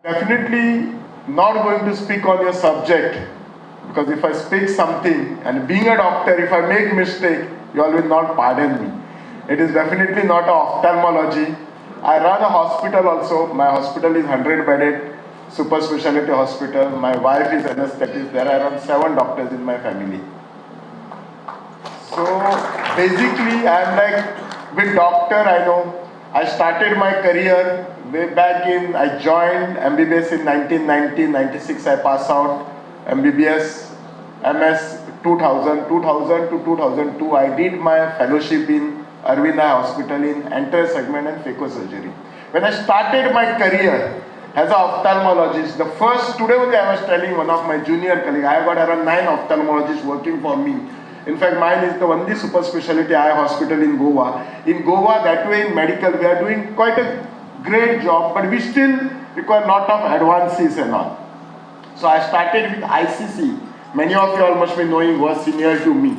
Definitely not going to speak on your subject, because if I speak something, and being a doctor, if I make mistake, you all will not pardon me. It is definitely not ophthalmology. I run a hospital also. My hospital is 100 bedded super specialty hospital. My wife is anesthetist. There are around 7 doctors in my family. So basically, I am like with doctor. I know I started my career way back in. I joined MBBS in 1990. 96 I passed out. MBBS, MS 2000. 2000 to 2002 I did my fellowship in Arvinda Hospital in anterior segment and phacosurgery. When I started my career as an ophthalmologist, the first, today only I was telling one of my junior colleagues, I have got around 9 ophthalmologists working for me. In fact, mine is the only super specialty eye hospital in Goa. In Goa, that way in medical, we are doing quite a great job, but we still require a lot of advances and all. So I started with ICC. Many of you all must be knowing, was senior to me.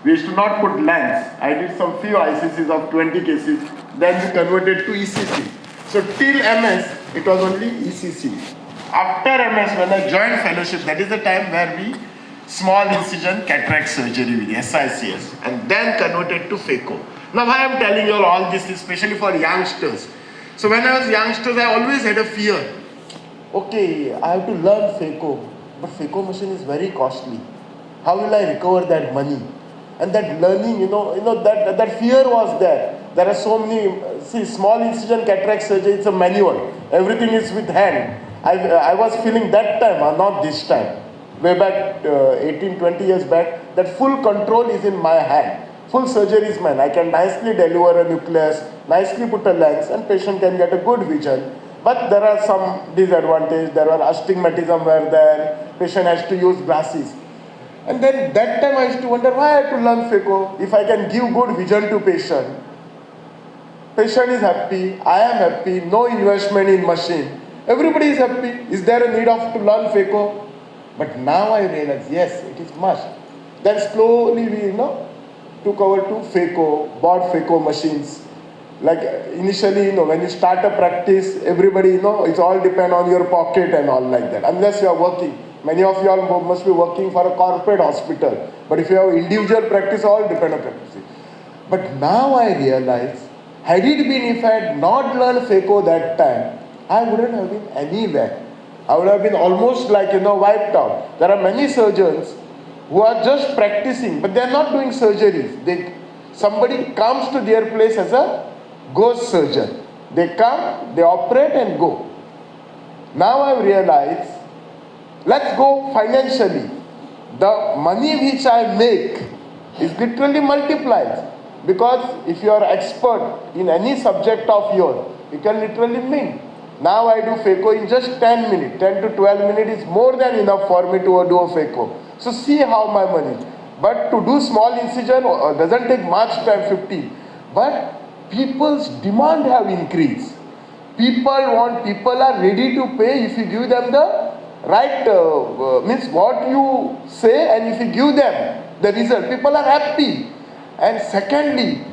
We used to not put lens. I did some few ICCs of 20 cases. Then we converted to ECC. So till MS, it was only ECC. After MS, when I joined fellowship, that is the time where we small incision cataract surgery with SICS, and then converted to phaco. Now why I am telling you all this is especially for youngsters. So when I was youngsters, I always had a fear. Okay, I have to learn phaco, but phaco machine is very costly. How will I recover that money? And that learning, that fear was there. There are so many, small incision cataract surgery, it's a manual. Everything is with hand. I was feeling that time, not this time. Way back 18, 20 years back, that full control is in my hand. Full surgery is mine. I can nicely deliver a nucleus, nicely put a lens, and patient can get a good vision. But there are some disadvantages. There are astigmatism where there, patient has to use glasses. And then that time I used to wonder why I have to learn phaco if I can give good vision to patient. Patient is happy, I am happy, no investment in machine. Everybody is happy. Is there a need of to learn phaco? But now I realize, yes, it is must. Then slowly we, took over to phaco, bought phaco machines. Like initially, when you start a practice, everybody, it's all depend on your pocket and all like that. Unless you are working. Many of you all must be working for a corporate hospital. But if you have individual practice, all depend on practice. But now I realize, had it been if I had not learned phaco that time, I wouldn't have been anywhere. I would have been almost like, wiped out. There are many surgeons who are just practicing, but they are not doing surgeries. Somebody comes to their place as a ghost surgeon. They come, they operate and go. Now I realize, let's go financially. The money which I make is literally multiplied. Because if you are expert in any subject of yours, you can literally mint. Now I do phaco in just 10 minutes. 10 to 12 minutes is more than enough for me to do a phaco. So see how my money. But to do small incision doesn't take much time, 15. But people's demand have increased. People are ready to pay if you give them the right, means what you say, and if you give them the result, people are happy. And secondly,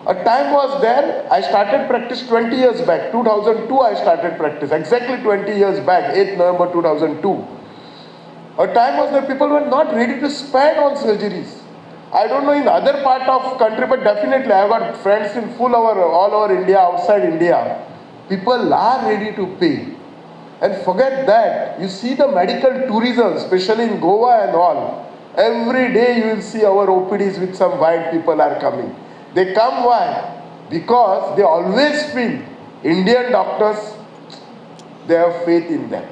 a time was there, I started practice 20 years back, 2002 I started practice, exactly 20 years back, 8th November 2002. A time was there, people were not ready to spend on surgeries. I don't know in other part of country, but definitely I have got friends in all over India, outside India. People are ready to pay. And forget that, you see the medical tourism, especially in Goa and all. Every day you will see our OPDs with some white people are coming. They come why? Because they always feel Indian doctors, they have faith in them.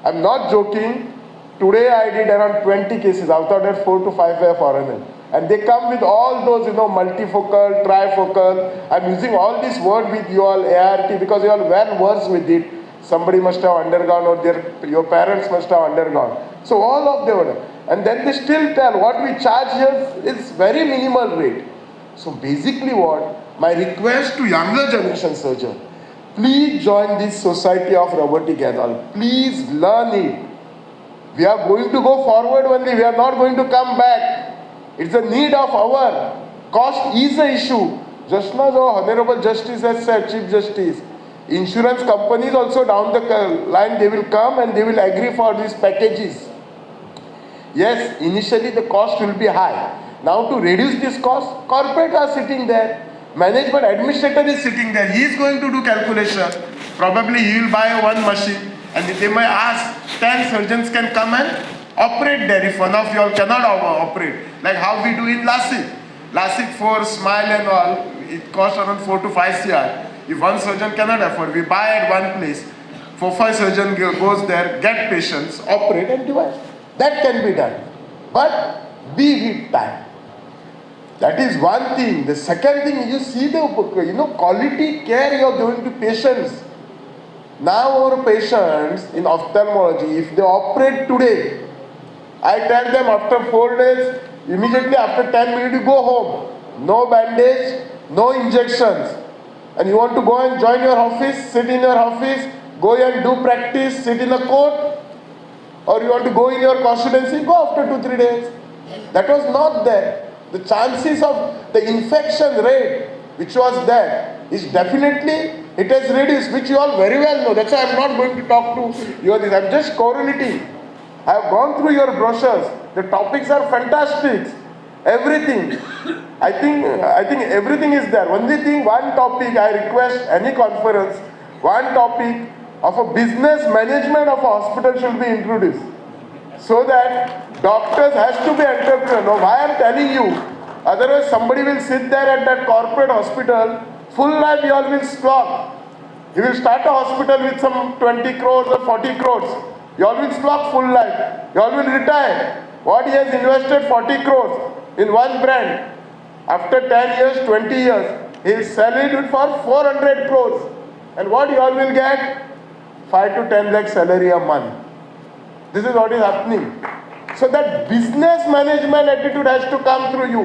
I'm not joking. Today I did around 20 cases. Out of that 4 to 5 were foreigners. And they come with all those, multifocal, trifocal. I'm using all this word with you all, ART, because you all well versed with it. Somebody must have undergone, or your parents must have undergone. So all of them, and then they still tell what we charge here is very minimal rate. So basically what, my request to younger generation surgeon, please join this society of robotic and all. Please learn it. We are going to go forward only, we are not going to come back. It's a need of our. Cost is the issue. Just now the Honorable Justice has said, Chief Justice, Insurance companies also down the line, they will come and they will agree for these packages. Yes, initially the cost will be high. Now to reduce this cost, corporate are sitting there. Management administrator is sitting there. He is going to do calculation. Probably he will buy one machine and they might ask 10 surgeons can come and operate there if one of you all cannot operate. Like how we do in LASIK. LASIK for smile and all, it costs around 4 to 5 CR. If one surgeon cannot afford, we buy at one place. 4-5 surgeon goes there, get patients, operate and divide. That can be done. But be with time. That is one thing. The second thing, you see the quality care you are giving to patients. Now our patients in ophthalmology, if they operate today, I tell them after 4 days, immediately after 10 minutes you go home. No bandage, no injections. And you want to go and join your office, sit in your office, go and do practice, sit in a court, or you want to go in your constituency, go after 2-3 days. That was not there. The chances of the infection rate which was there is definitely, it has reduced, which you all very well know. That's why I'm not going to talk to you this. I'm just correlating. I have gone through your brochures. The topics are fantastic. Everything. I think everything is there. Only thing, one topic I request any conference, one topic of a business management of a hospital should be introduced. So that doctors has to be entrepreneur. Now why I'm telling you, otherwise somebody will sit there at that corporate hospital, full life you all will slog. He will start a hospital with some 20 crores or 40 crores. You all will slog full life. You all will retire. What he has invested 40 crores in one brand. After 10 years, 20 years, he will sell it for 400 crores. And what you all will get? 5 to 10 lakh salary a month. This is what is happening. So that business management attitude has to come through you.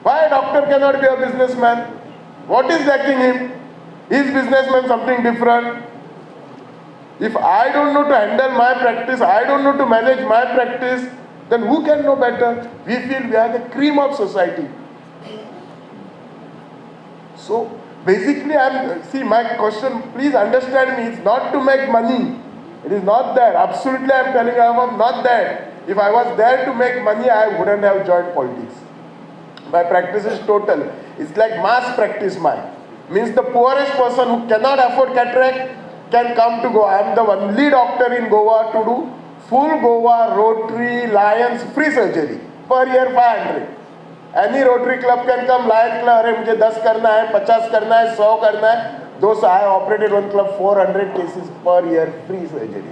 Why a doctor cannot be a businessman? What is lacking him? Is businessman something different? If I don't know to handle my practice, I don't know to manage my practice, then who can know better? We feel we are the cream of society. So basically, my question, please understand me, it's not to make money. It is not that. Absolutely, I am telling you, I am not that. If I was there to make money, I wouldn't have joined politics. My practice is total. It's like mass practice mine. Means the poorest person who cannot afford cataract can come to Goa. I am the only doctor in Goa to do full Goa Rotary Lions free surgery. Per year 500. Any Rotary club can come, Lion club, अरे मुझे 10 करना है, 50 करना है, 100 करना है. Those I operated one club 400 cases per year free surgery.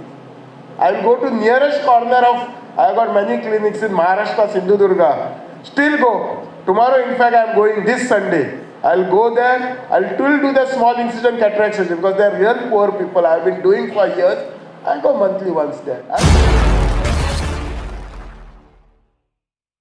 I will go to nearest corner of, I have got many clinics in Maharashtra, Sindhudurga. Still go. Tomorrow in fact I am going this Sunday. I will go there, I will still do the small incision cataract surgery because they are real poor people. I have been doing for years. I go monthly once there.